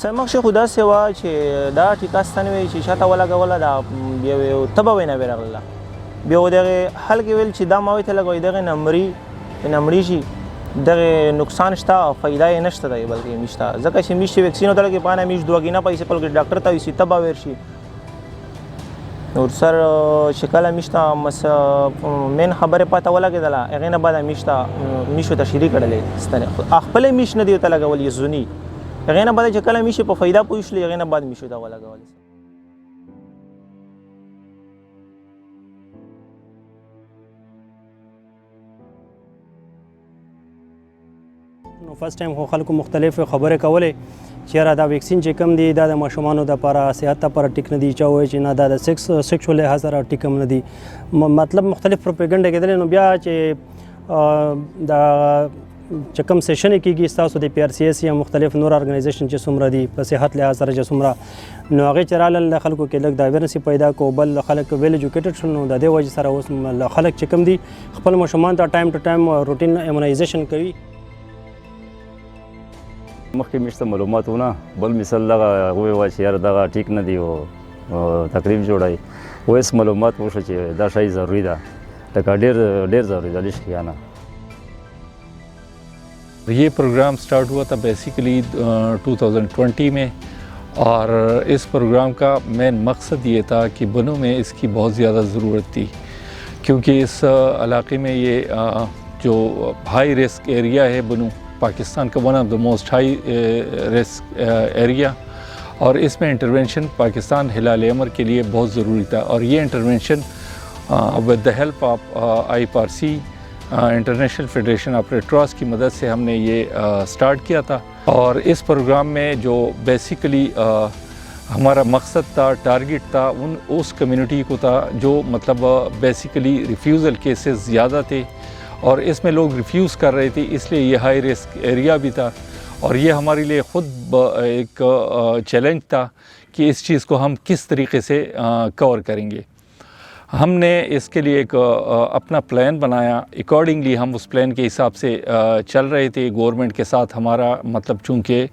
سمخ خدا سوا چې دا ټیکاستانه وي چې شاته ولګوله دا یو تبه وینه ورغله بیا دغه خلک ویل چې دا ماوي ته لګوي دغه نمړي شي دغه نقصان شته او فایده یې نشته دی بلکې میشته ځکه چې میشته ویکسین ته لګي پانه میش دوګینا پیسې په ډاکټر ته وي تبه ورشي اور سر شکل میشته مین خبره پته ولګیدله هغې نه بعد میشو تشریح کړلې ستنې خپل میش نه دی ته لګول یې زونی هغې نه بعد چې کله میشي په فایده پوه شولې هغې نه بعد میشو ته ولګول. نو فرست ټایم خو خلکو مختلف خبرې کولې چې یاره دا ویکسین چې کوم دی دا د ماشومانو دپاره صحت لپاره ټیک نه دی چا وایي چې نه دا د سیکشوال لحاظ سره ټیک هم نه دی مطلب مختلف پروپیګنډه کېدلې نو بیا چې دا چې کوم سیشن کېږي ستاسو د پی آر سی ایس یا مختلف نور ارګنایزیشن چې څومره دي په صحت لحاظ سره چې څومره نو هغې چې رالل خلکو کې لږ د اویرنس پیدا کو بل خلک ویل ایجوکیټډ شول نو د دې وجې سره اوس خلک چې کوم دي خپل ماشومان ته ټایم ټو ټایم روټین ایمونایزیشن کوي. مخکې موږ ته معلومات ونه بل مثال دغه هغوی وایي چې یاره دغه ټیک نه دی او تکلیف جوړوي اوس معلومات وشو چې دا شی ضروري ده لکه ډېر ضروري ده لږ خیانه. یہ پروگرام سٹارٹ ہوا تھا بیسیکلی 2020 میں اور اس پروگرام کا مین مقصد یہ تھا کہ بنوں میں اس کی بہت زیادہ ضرورت تھی کیونکہ اس علاقے میں یہ جو ہائی رسک ایریا ہے بنوں پاکستان کا one of the most high risk area اور اس میں انٹرونشن پاکستان ہلال احمر کے لیے بہت ضروری تھا اور یہ intervention with the help of I P R C International Federation of Red Cross کی مدد سے ہم نے یہ سٹارٹ کیا تھا اور اس پروگرام میں جو بیسیکلی ہمارا مقصد تھا ٹارگٹ تھا اس کمیونٹی کو تھا جو مطلب بیسیکلی ریفیوزل کیسز زیادہ تھے اور اس میں لوگ ریفیوز کر رہے تھے اس لیے یہ ہائی رسک ایریا بھی تھا اور یہ ہمارے لیے خود ایک چیلنج تھا کہ اس چیز کو ہم کس طریقے سے کور کریں گے. ہم نے اس کے لیے ایک اپنا پلان بنایا اکارڈنگلی ہم اس پلان کے حساب سے چل رہے تھے گورنمنٹ کے ساتھ ہمارا مطلب چونکہ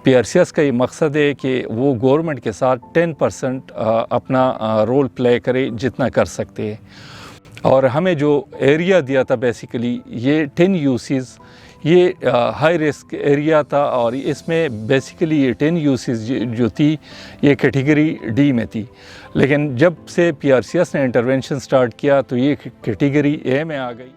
پی آر سی ایس کا یہ مقصد ہے کہ وہ گورنمنٹ کے ساتھ 10% اپنا رول پلے کرے جتنا کر سکتے ہیں اور ہمیں جو ایریا دیا تھا بیسیکلی یہ 10 یوسیز یہ ہائی رسک ایریا تھا اور اس میں بیسیکلی یہ 10 یوسیز جو تھی یہ کیٹیگری ڈی میں تھی لیکن جب سے پی آر سی ایس نے انٹرونشن سٹارٹ کیا تو یہ کیٹیگری اے میں آ گئی.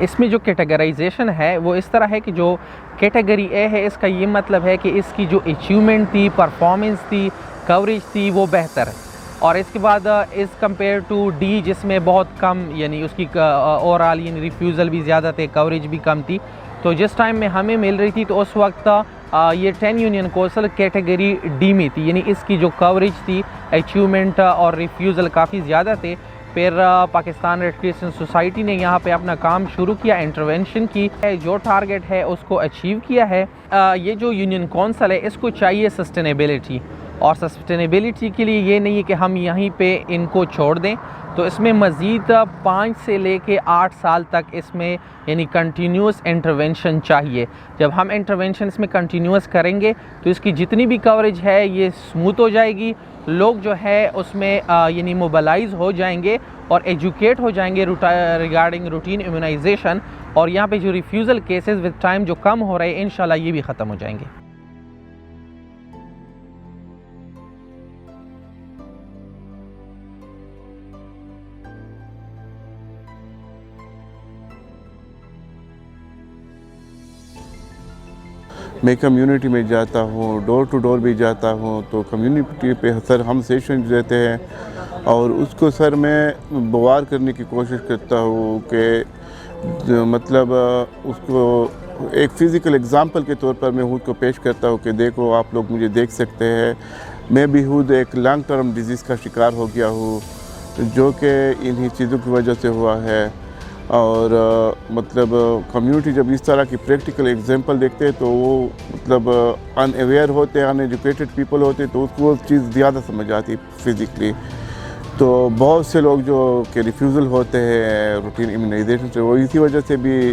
اس میں جو کیٹیگرائزیشن ہے وہ اس طرح ہے کہ جو کیٹیگری اے ہے اس کا یہ مطلب ہے کہ اس کی جو اچیومنٹ تھی پرفارمنس تھی کوریج تھی وہ بہتر ہے اور اس کے بعد از کمپیئر ٹو ڈی جس میں بہت کم یعنی اس کی اوور آل یعنی ریفیوزل بھی زیادہ تھے کوریج بھی کم تھی تو جس ٹائم میں ہمیں مل رہی تھی تو اس وقت یہ 10 یونین کوسل کیٹیگری ڈی میں تھی یعنی اس کی جو کوریج تھی اچیومنٹ اور ریفیوزل کافی زیادہ تھے. پھر پاکستان ریڈ کریسنٹ سوسائٹی نے یہاں پہ اپنا کام شروع کیا انٹرونشن کی جو ٹارگٹ ہے اس کو اچیو کیا ہے. یہ جو یونین کونسل ہے اس کو چاہیے سسٹینیبلٹی اور سسٹینیبلٹی کے لیے یہ نہیں ہے کہ ہم یہیں پہ ان کو چھوڑ دیں تو اس میں مزید 5 سے لے کے 8 سال تک اس میں یعنی کنٹینیوس انٹرونشن چاہیے. جب ہم انٹرونشن اس میں کنٹینیوس کریں گے تو اس کی جتنی بھی کوریج ہے یہ اسموتھ ہو جائے گی لوگ جو ہے اس میں یعنی موبلائز ہو جائیں گے اور ایجوکیٹ ہو جائیں گے ریگارڈنگ روٹین ایمونائزیشن اور یہاں پہ جو ریفیوزل کیسز ود ٹائم جو کم ہو رہے ہیں انشاءاللہ یہ بھی ختم ہو جائیں گے. میں کمیونٹی میں جاتا ہوں ڈور ٹو ڈور بھی جاتا ہوں تو کمیونٹی پہ سر ہم سیشن دیتے ہیں اور اس کو سر میں بوار کرنے کی کوشش کرتا ہوں کہ مطلب اس کو ایک فزیکل اگزامپل کے طور پر میں خود کو پیش کرتا ہوں کہ دیکھو آپ لوگ مجھے دیکھ سکتے ہیں میں بھی خود ایک لانگ ٹرم ڈیزیز کا شکار ہو گیا ہوں جو کہ انہی چیزوں کی وجہ سے ہوا ہے اور مطلب کمیونٹی جب اس طرح کی پریکٹیکل ایگزامپل دیکھتے ہیں تو وہ مطلب ان اویئر ہوتے ہیں ان ایجوکیٹڈ پیپل ہوتے ہیں تو اس کو وہ چیز زیادہ سمجھ آتی فزیکلی. تو بہت سے لوگ جو کہ ریفیوزل ہوتے ہیں روٹین ایمونائزیشن سے وہ اسی وجہ سے بھی